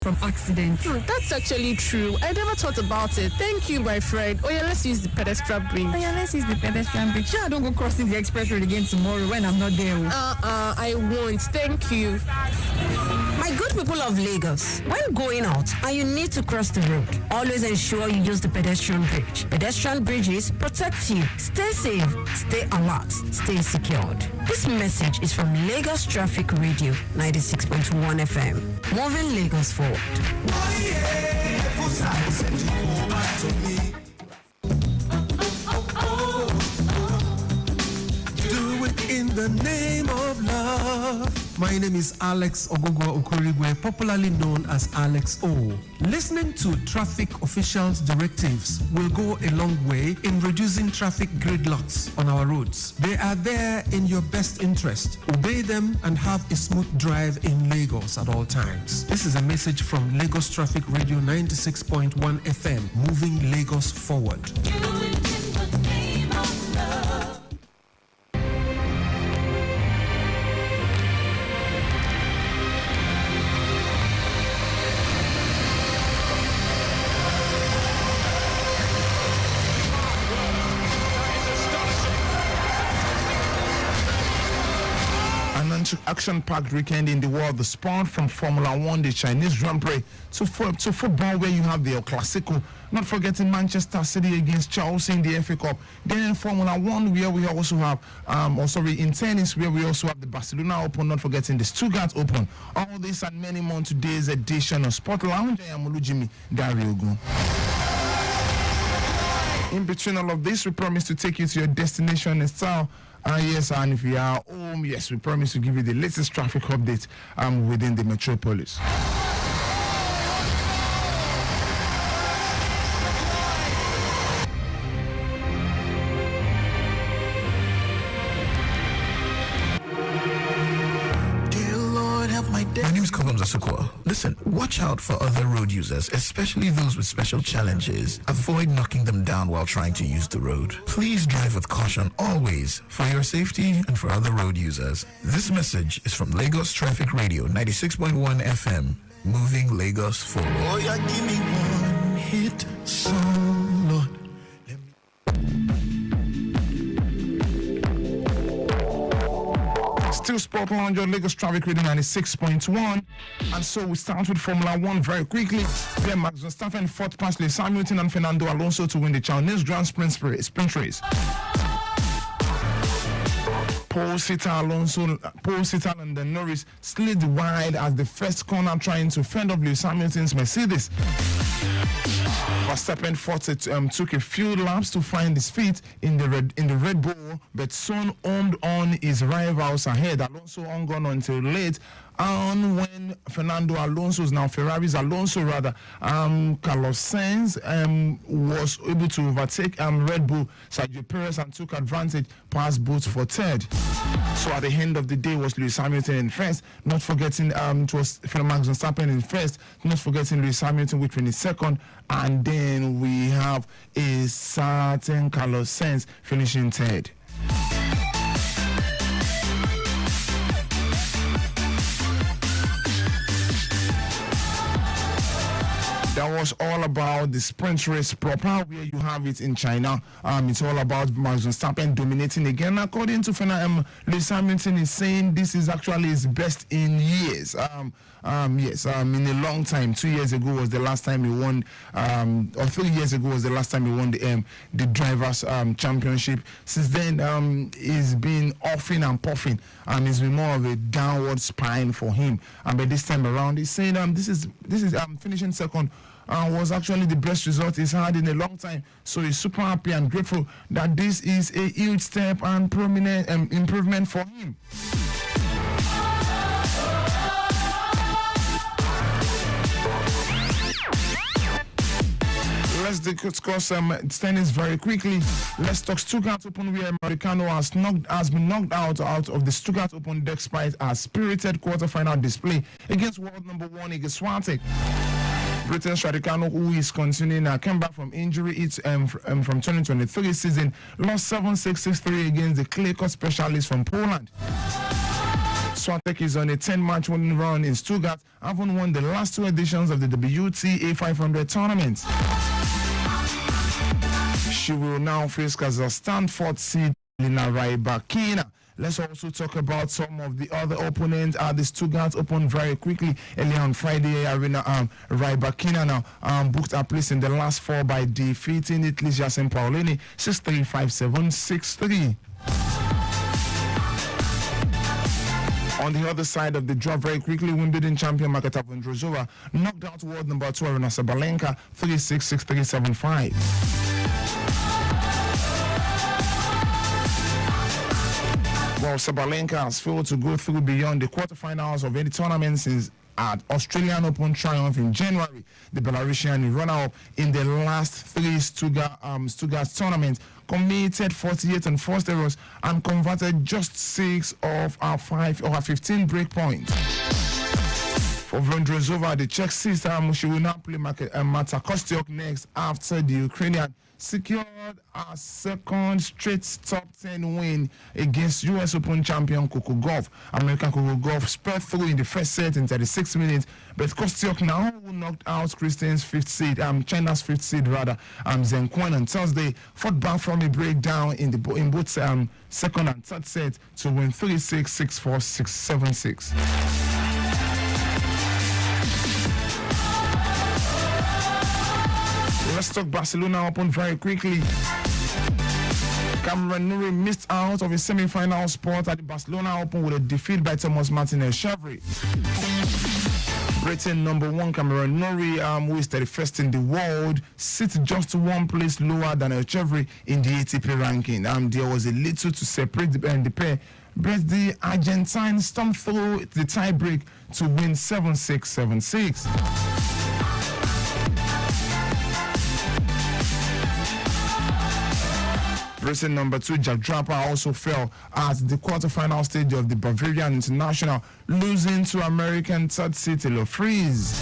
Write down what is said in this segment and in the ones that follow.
from accidents. That's actually true. I never thought about it. Thank you, my friend. Oh yeah, let's use the pedestrian bridge. Let's use the pedestrian bridge. Sure, I don't go crossing the express road again tomorrow when I'm not there. I won't. Thank you. My good people of Lagos, when going out and you need to cross the road, always ensure you use the pedestrian bridge. Pedestrian bridges protect you. Stay safe, stay alert, stay secured. This message is from Lagos Traffic Radio 96.1 FM. Moving Lagos forward. Do it in the name of love. My name is Alex Ogogwa Okorigwe, popularly known as Alex O. Listening to traffic officials' directives will go a long way in reducing traffic gridlocks on our roads. They are there in your best interest. Obey them and have a smooth drive in Lagos at all times. This is a message from Lagos Traffic Radio 96.1 FM, moving Lagos forward. Action-packed weekend in the world, the sport from Formula 1, the Chinese Grand Prix, to football where you have the El Clasico, not forgetting Manchester City against Chelsea in the FA Cup. Then in Formula 1 where we also have, in tennis where we also have the Barcelona Open, not forgetting the Stuttgart Open. All this and many more in today's edition of Sport Lounge. I am Olujimi Dariogun. In between all of this, we promise to take you to your destination in style. Yes, and if you are home, yes, we promise to give you the latest traffic update within the metropolis. My name is Kobam Zasukwa. Listen, watch out for other road users, especially those with special challenges. Avoid knocking them down while trying to use the road. Please drive with caution always, for your safety and for other road users. This message is from Lagos Traffic Radio 96.1 FM, moving Lagos forward. Oh yeah, give me one hit song, Lord. Still Sport Lounge on Lagos Traffic Radio 96.1. And so we start with Formula 1 very quickly. Then Max Verstappen fourth past Lewis Hamilton and Fernando Alonso to win the Chinese Grand Sprint race. Paul Sitter and then Norris slid wide as the first corner trying to fend off Lewis Hamilton's Mercedes. Verstappen took a few laps to find his feet in the Red Bull, but soon owned on his rivals ahead. Alonso hung on until late. And when Fernando Alonso's, now Ferrari's Alonso rather, Carlos Sainz was able to overtake Red Bull, Sergio Perez, and took advantage past both for third. So at the end of the day was Lewis Hamilton in first, not forgetting it was Max Verstappen in first, not forgetting Lewis Hamilton which finished second, and then we have a certain Carlos Sainz finishing third. That was all about the sprint race proper, where you have it in China. It's all about Max Verstappen dominating again. According to Lewis Hamilton is saying this is actually his best in years. In a long time. 2 years ago was the last time he won, or 3 years ago was the last time he won the drivers' championship. Since then, he's been offing and puffing. It's been more of a downward spine for him. But this time around, he's saying this is finishing second. Was actually the best result he's had in a long time. So he's super happy and grateful that this is a huge step and prominent improvement for him. Let's discuss tennis very quickly. Let's talk Stuttgart Open, where Maricano has been knocked out of the Stuttgart Open despite a spirited quarterfinal display against world number one Iga Swiatek. Britain's Raducanu, who is continuing came back from injury from 2023 season, lost 7-6, 6-3 against the clay court specialist from Poland. Swatek is on a 10-match winning run in Stuttgart, having won the last 2 editions of the WTA 500 tournament. She will now face Kazakhstan 4th seed Lina Rybakina. Let's also talk about some of the other opponents at the Stuttgart Open very quickly. Earlier on Friday, Rybakina now booked a place in the last 4 by defeating Italy's Yassin Paolini 6-3, 5-7, 6-3. On the other side of the draw, very quickly, Wimbledon champion Marketa Vondrousova knocked out world number 2 Aryna Sabalenka 3-6, 6-3, 7-5. Well, Sabalenka has failed to go through beyond the quarterfinals of any tournament since at Australian Open triumph in January. The Belarusian runner-up in the last 3 Stuttgart tournaments committed 48 and forced errors and converted just 6 of her 15 break points. For Vondrousova, the Czech sister, she will now play Marta Kostyuk next after the Ukrainian secured a second straight top 10 win against U.S. Open champion Coco Gauff. American Coco Gauff spurred through in the first set in 36 minutes, but Kostyuk now knocked out China's 5th seed, Zheng Quan on Thursday, fought back from a breakdown in both second and third set to win 3-6, 6-4, 6-7, 6. Let's talk Barcelona Open very quickly. Cameron Norrie missed out of a semi-final spot at the Barcelona Open with a defeat by Thomas Martinez-Chevry. Britain number 1 Cameron Norrie, who is 31st in the world, sits just 1 place lower than Chevry in the ATP ranking. There was a little to separate the pair, but the Argentine stormed through the tie-break to win 7-6, 7-6. Britain number 2 Jack Draper also fell at the quarterfinal stage of the Bavarian International, losing to American third seed Taylor Fritz.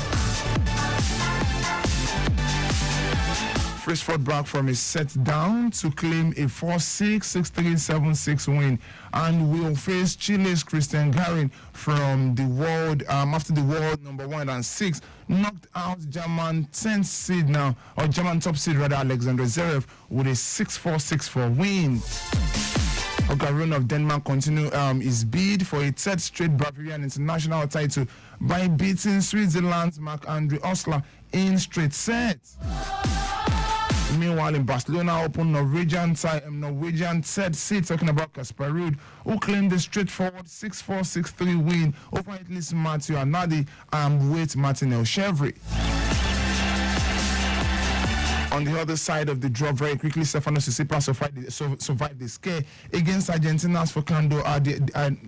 Fritz fought back from a set down to claim a 4-6, 6-3, 7-6 win, and will face Chile's Christian Garin from the world after the world number 1 and 6 knocked out German 10th seed now, or German top seed rather, Alexander Zverev with a 6-4, 6-4 win. Garin of Denmark continue his bid for a 3rd straight Bavarian International title by beating Switzerland's Marc-Andre Osler in straight sets. Meanwhile, in Barcelona Open, Norwegian 3rd seed, talking about Casper Ruud, who claimed a straightforward 6-4, 6-3 win over Italy's Matteo Anadi with Martinez-Chevry. On the other side of the draw, very quickly, Stefano Tsitsipas survived the scare against Argentina's Fernando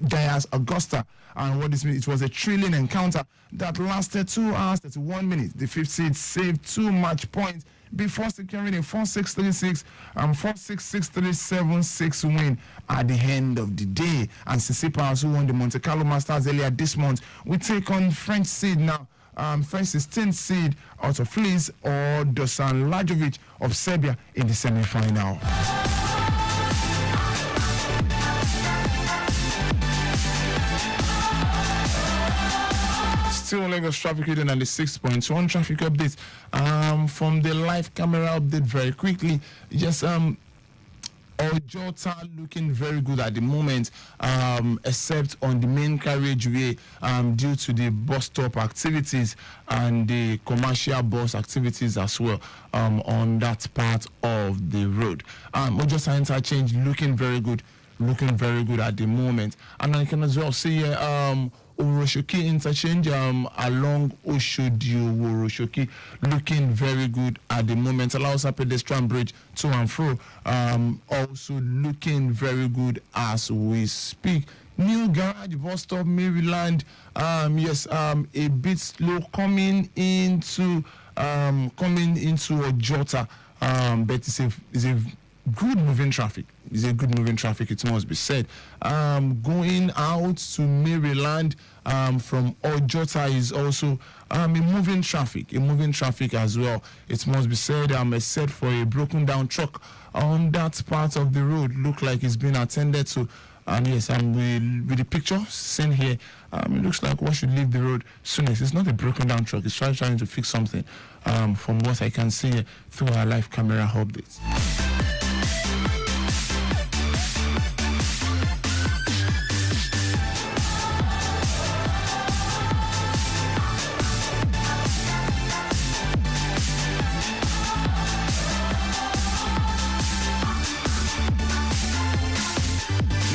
Diaz Augusta. And what this means, it was a thrilling encounter that lasted 2 hours, 31 minutes. The 5th seed saved 2 match points before securing a 4-6, 3-6 and 4-6, 6-3, 7-6 win at the end of the day. And Tsitsipas, who won the Monte Carlo Masters earlier this month, will take on French seed now. French 16th seed Otto Flies or Dusan Lajovic of Serbia in the semi-final. Still Lagos traffic reading and the 6.1 traffic update from the live camera update very quickly. Yes, Ojota looking very good at the moment, except on the main carriageway due to the bus stop activities and the commercial bus activities as well on that part of the road. Ojota interchange looking very good at the moment. And I can as well see here Oroshoki interchange along Oshodi-Oroshoki looking very good at the moment. Alausa pedestrian bridge to and fro also looking very good as we speak. New garage bus stop Maryland, a bit slow coming into Ojota, but it's a good moving traffic. It's a good moving traffic, it must be said. Going out to Maryland from Ojota is also a moving traffic as well. It must be said, except for a broken down truck on that part of the road. Look like it's been attended to. And yes, with the picture seen here, it looks like one should leave the road soonest. It's not a broken down truck. It's trying to fix something. From what I can see through our live camera updates.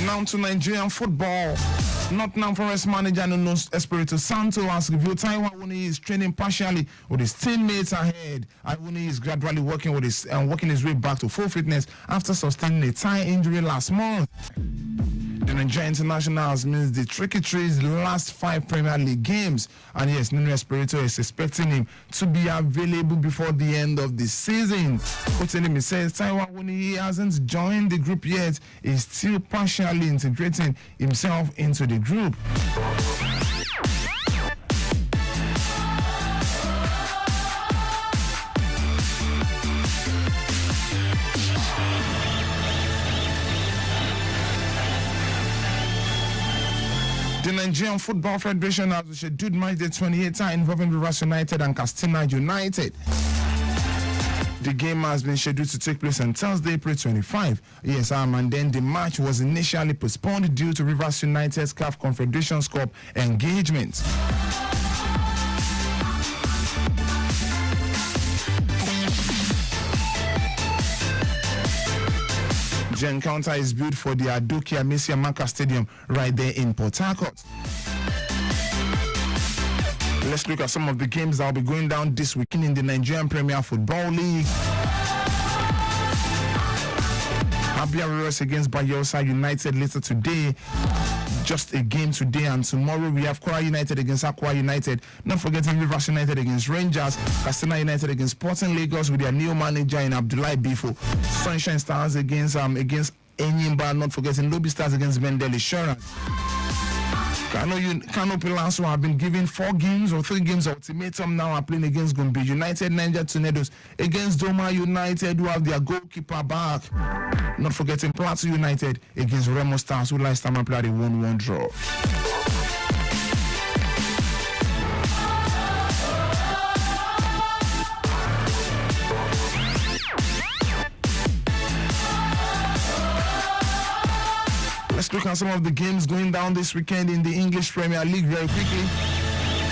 Now to Nigerian football. Nottingham Forest manager Nuno Espirito Santo has revealed Taiwo Awoniyi is training partially with his teammates ahead. Awoniyi is gradually working his way back to full fitness after sustaining a thigh injury last month. The Nigerian international has missed the Tricky Trees' last 5 Premier League games, and yes, Nuno Espirito is expecting him to be available before the end of the season. Quoting him, he says Taiwo Awoniyi hasn't joined the group yet. He's still partially integrating himself into the group. The Nigerian Football Federation has scheduled match day 28 involving Rivers United and Katsina United. The game has been scheduled to take place on Thursday, April 25. Yes, and then the match was initially postponed due to Rivers United's CAF Confederation Cup engagement. The encounter is built for the Adokia Amaka Stadium right there in Port Harcourt. Let's look at some of the games that will be going down this weekend in the Nigerian Premier Football League. Abia Warriors against Bayelsa United later today. Just a game today, and tomorrow we have Kwara United against Akwa United. Not forgetting Rivers United against Rangers, Katsina United against Sporting Lagos with their new manager in Abdullahi Bifo. Sunshine Stars against Enyimba. Not forgetting Lobby Stars against Mendel Insurance. Kano Pillars, who have been given 4 games or 3 games ultimatum, now are playing against Gombe United. Niger Tornadoes against Doma United, who have their goalkeeper back. Not forgetting Plateau United against Remo Stars, who last time played a 1-1 draw. Let's look at some of the games going down this weekend in the English Premier League very quickly.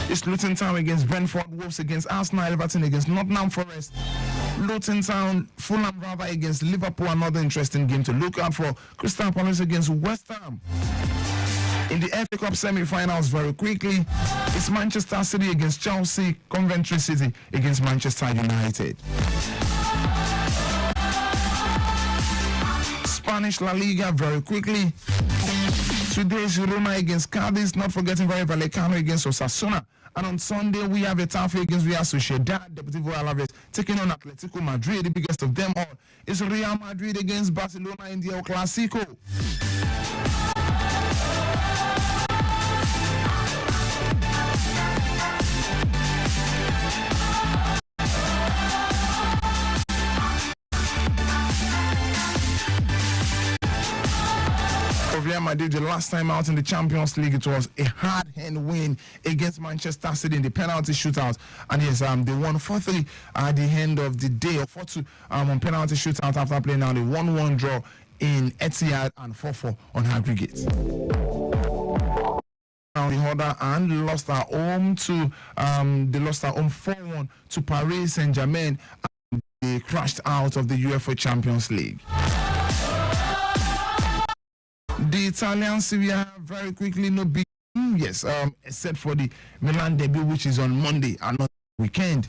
It's Luton Town against Brentford, Wolves against Arsenal, Everton against Nottingham Forest, Luton Town, Fulham rather against Liverpool, another interesting game to look out for. Crystal Palace against West Ham. In the FA Cup semi-finals very quickly, it's Manchester City against Chelsea, Coventry City against Manchester United. Spanish La Liga very quickly. Today's Girona against Cadiz, not forgetting Rayo Vallecano against Osasuna. And on Sunday, we have Getafe against Real Sociedad, Deportivo Alaves taking on Atletico Madrid. The biggest of them all is Real Madrid against Barcelona in the El Clasico. Real Madrid, the last time out in the Champions League, it was a hard-hand win against Manchester City in the penalty shootout. And yes, they won 4-3 at the end of the day, or 4-2 on penalty shootout after playing out a 1-1 draw in Etihad and 4-4 on aggregate. Now the other and lost at home 4-1 to Paris Saint-Germain, and they crashed out of the UEFA Champions League. The Italian Serie A very quickly, no big yes, except for the Milan debut, which is on Monday and not weekend.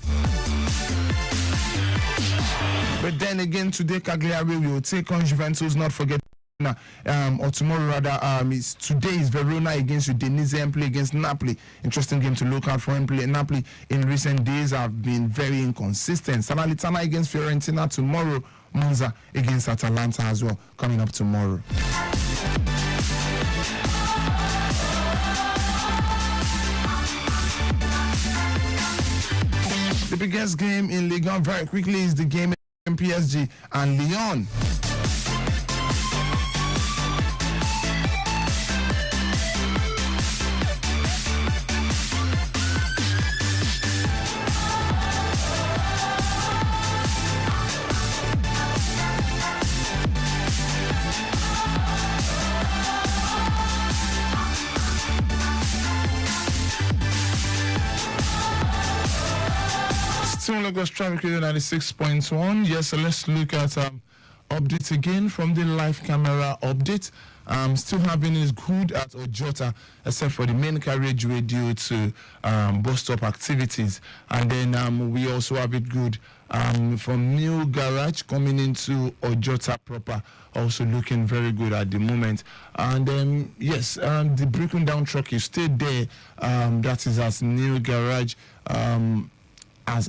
But then again, today Cagliari will take on Juventus. Not forget, or tomorrow rather, today is Verona against Udinese, Empoli against Napoli. Interesting game to look out for. Empoli. Napoli in recent days have been very inconsistent. Salernitana against Fiorentina tomorrow. Monza against Atalanta as well, coming up tomorrow. The biggest game in Ligue 1 very quickly is the game in PSG and Lyon. Still Lagos Traffic Radio 96.1. Yes, so let's look at updates again from the live camera update. Still having is good at Ojota, except for the main carriageway due to bus stop activities. And then we also have it good from New Garage coming into Ojota proper, also looking very good at the moment. And yes, the breaking down truck is still there. That is at New Garage. As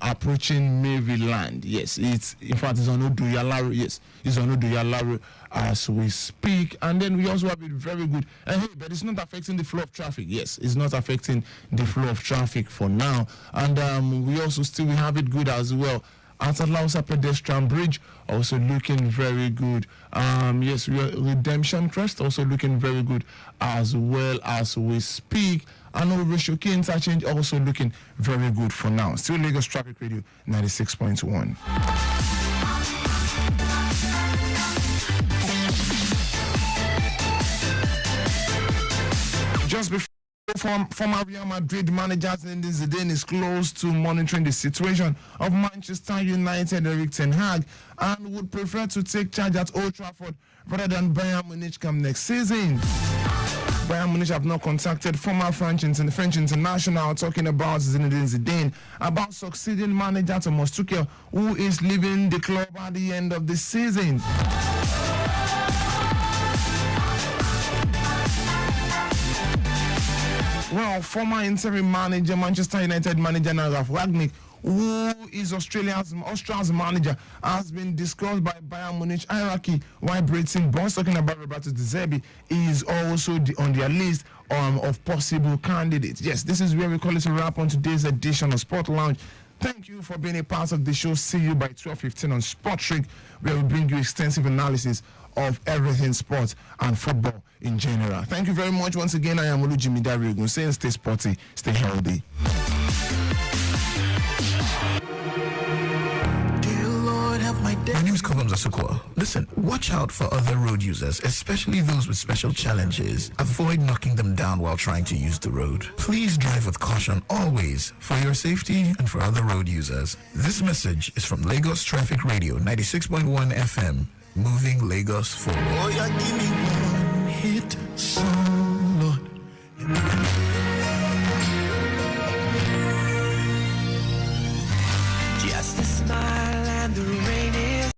approaching Maryland. Yes, it's in fact it's on Oduyalaru. Yes, it's on Oduyalaru as we speak. And then we also have it very good. And hey, but it's not affecting the flow of traffic. Yes, it's not affecting the flow of traffic for now. And we also still have it good as well at Lausa Pedestrian Bridge, also looking very good. Yes, Redemption Crest also looking very good as well as we speak. And Oreshoki Interchange also looking very good for now. Still Lagos Traffic Radio 96.1. Just before former Real Madrid manager Zinedine Zidane is close to monitoring the situation of Manchester United Erik ten Hag and would prefer to take charge at Old Trafford rather than Bayern Munich come next season. Bayern Munich have not contacted former French international talking about Zinedine Zidane about succeeding manager Thomas Tuchel, who is leaving the club at the end of the season. Well, former interim manager, Manchester United manager Ralph Rangnick, who is Austria's manager, has been discussed by Bayern Munich hierarchy, while Britain Boss talking about Roberto De Zerbi is also on their list of possible candidates. Yes, this is where we call it a wrap on today's edition of Sport Lounge. Thank you for being a part of the show. See you by 12:15 on Sport Trick, where we bring you extensive analysis of everything sports and football in general. Thank you very much. Once again, I am Olujimi Dariugun saying stay sporty, stay healthy. My name is Kobam Zasukwa. Listen, watch out for other road users, especially those with special challenges. Avoid knocking them down while trying to use the road. Please drive with caution always, for your safety and for other road users. This message is from Lagos Traffic Radio 96.1 FM, moving Lagos forward. Oh, yeah, give me one hit song, Lord. Just a smile and the rain is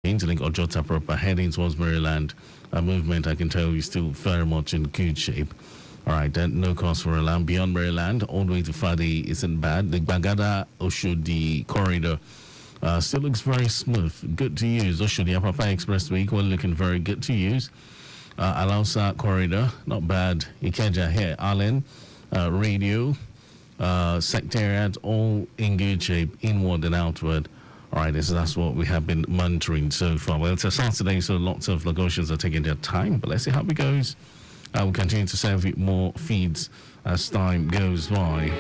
Interlink or Jota proper heading towards Maryland. Movement, I can tell you, still very much in good shape. All right, then no cause for alarm. Beyond Maryland, all the way to Fadi isn't bad. The Bagada Oshodi corridor still looks very smooth. Good to use. Oshodi Apapa Expressway, well, looking very good to use. Alausa corridor, not bad. Ikeja here, Allen, radio, secretariat, all in good shape, inward and outward. All right, that's what we have been monitoring so far. Well, it's a Saturday, so lots of Lagosians are taking their time, but let's see how it goes. We'll continue to serve you more feeds as time goes by.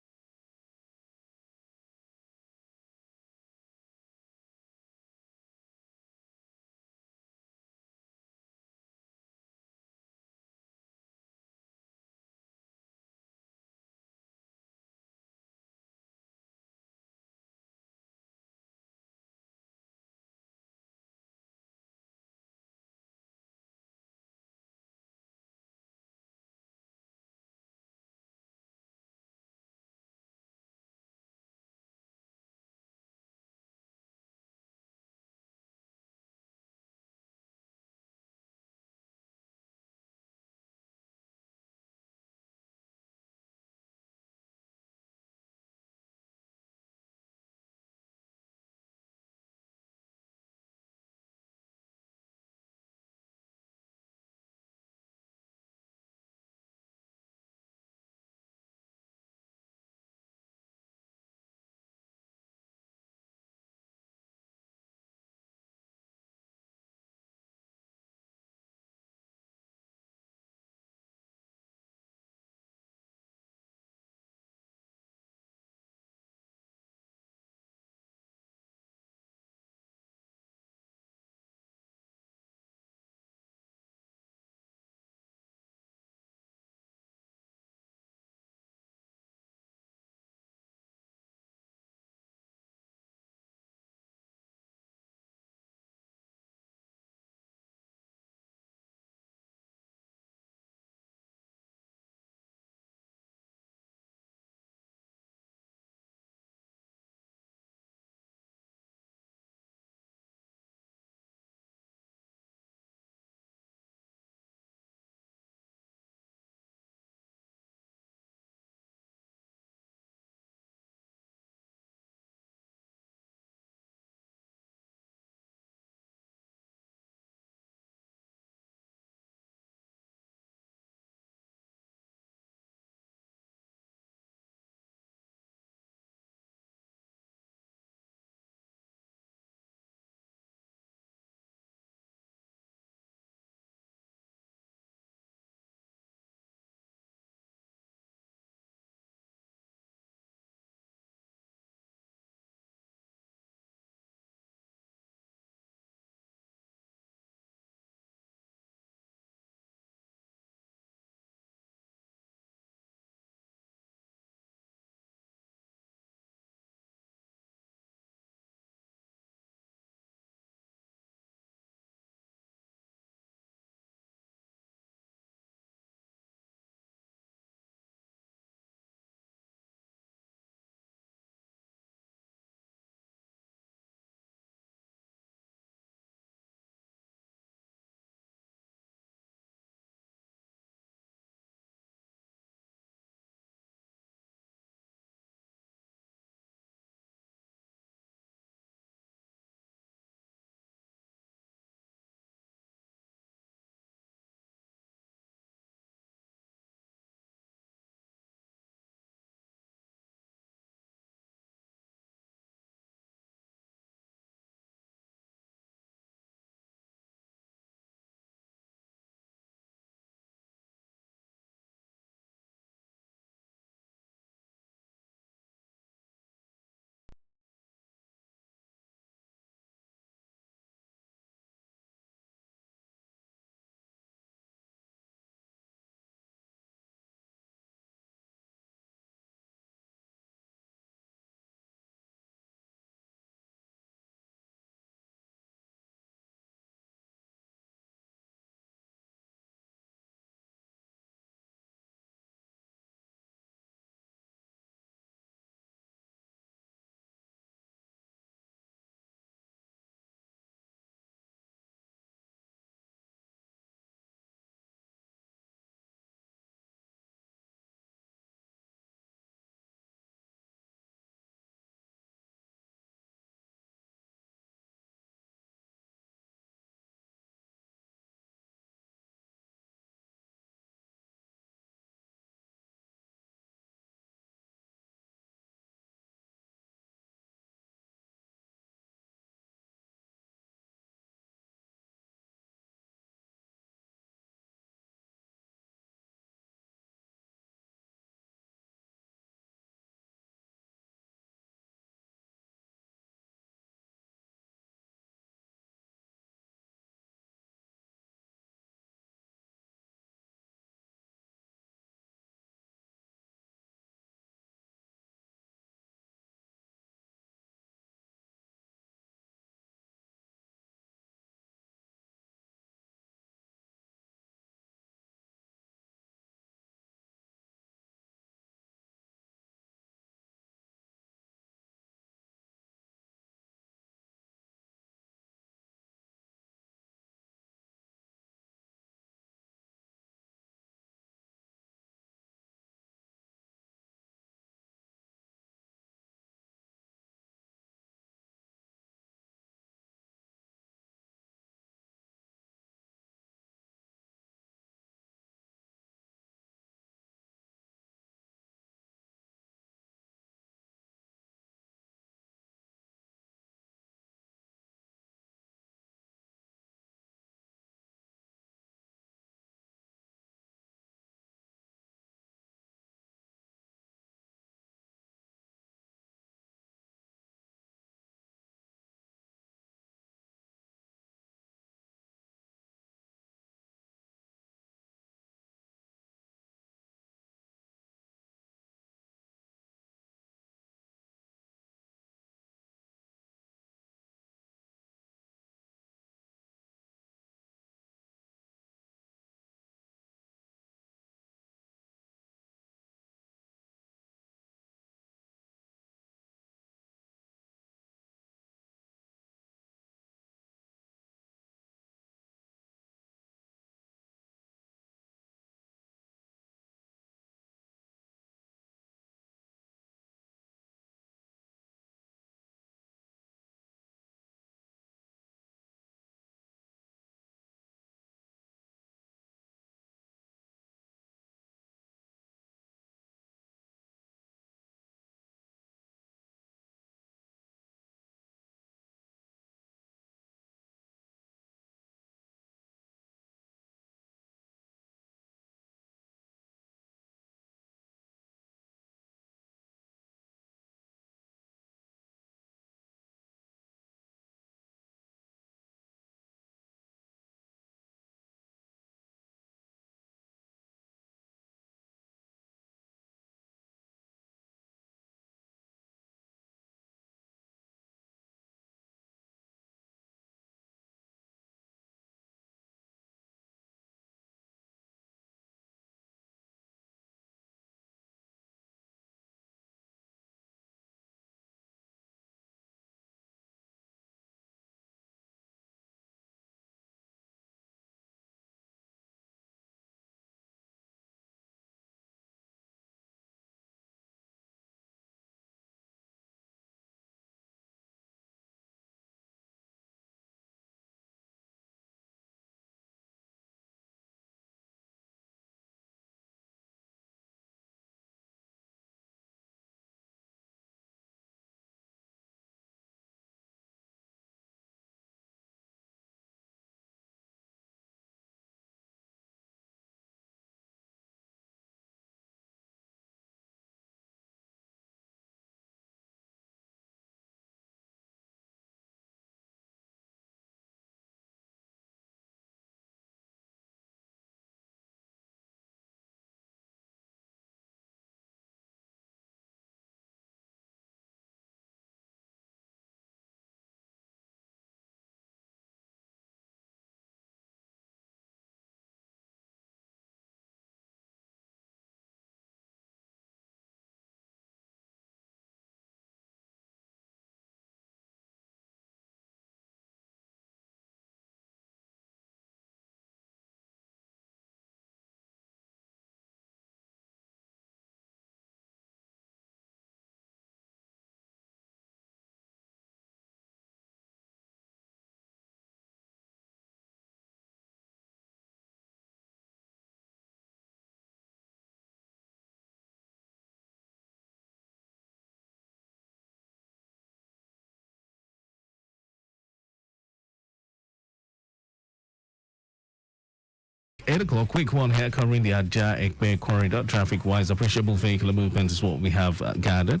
8 o'clock, quick one here covering the Ajah Ekpe corridor. Traffic-wise, appreciable vehicular movement is what we have gathered.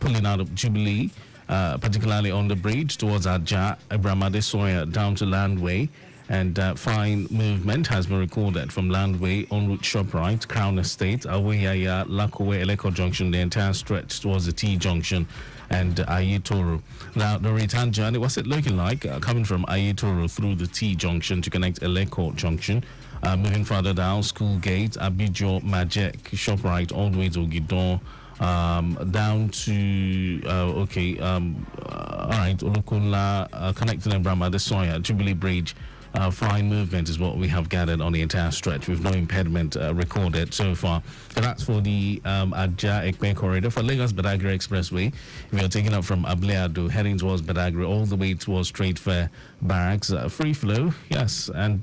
Pulling out of Jubilee, particularly on the bridge towards Ajah, Abraham Soya down to Landway. And fine movement has been recorded from Landway, en route ShopRite, Crown Estate, Aweyaya, Lakowe, Eleko Junction, the entire stretch towards the T Junction and Ayitoro. Now, the return journey, what's it looking like? Coming from Ayitoro through the T Junction to connect Eleko Junction. Moving further down, School Gate, Abijo, Majek, ShopRite, all the way to Gidon. Down to all right, Olukola, connecting Abraham Adesoya, Jubilee Bridge. Fine movement is what we have gathered on the entire stretch with no impediment recorded so far. So that's for the Ajah Ekpe corridor. For Lagos Badagry Expressway, if you're taking up from Ableado heading towards Badagry all the way towards Trade Fair Barracks, free flow, yes, and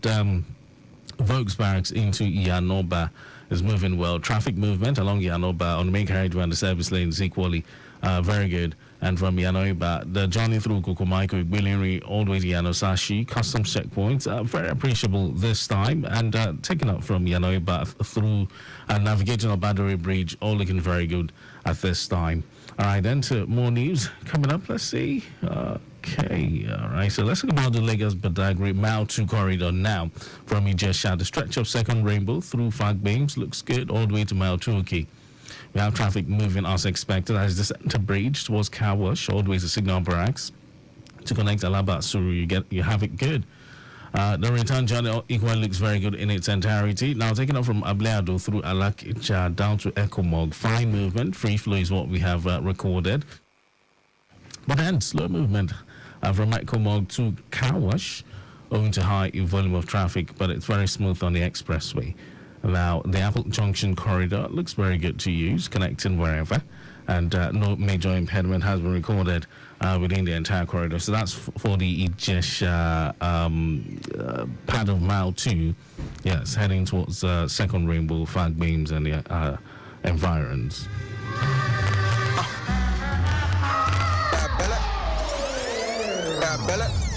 Vokes Barracks into Yanoba is moving well. Traffic movement along Yanoba on the main carriageway and the service lane is equally very good. And from Yanoba, the journey through Kukumaiko, Igbilinri, all the way to Yanosashi, customs checkpoints, very appreciable this time. And taking up from Yanoba through navigating Obadore Bridge, all looking very good at this time. All right, then to more news coming up. Let's see. Okay, all right. So let's talk about the Lagos Badagry Mile 2 corridor now. From Ijesha, the stretch of Second Rainbow through Fagbeams looks good all the way to Mile 2. Okay. We have traffic moving as expected as the center bridge towards Kawash, all the way to Signal Barracks. To connect Alaba Suru, you have it good. The return journey equally looks very good in its entirety. Now taking off from Ableado through Alakija down to Ekomog, fine movement, free flow is what we have recorded. But then slow movement from Ekomog to Kawash, owing to high volume of traffic, but it's very smooth on the expressway. Now, the Apple Junction corridor looks very good to use, connecting wherever, and no major impediment has been recorded within the entire corridor. So that's for the Ijesha part of Mile 2, yes, heading towards Second Rainbow, Fagbeams, and the environs. Bella.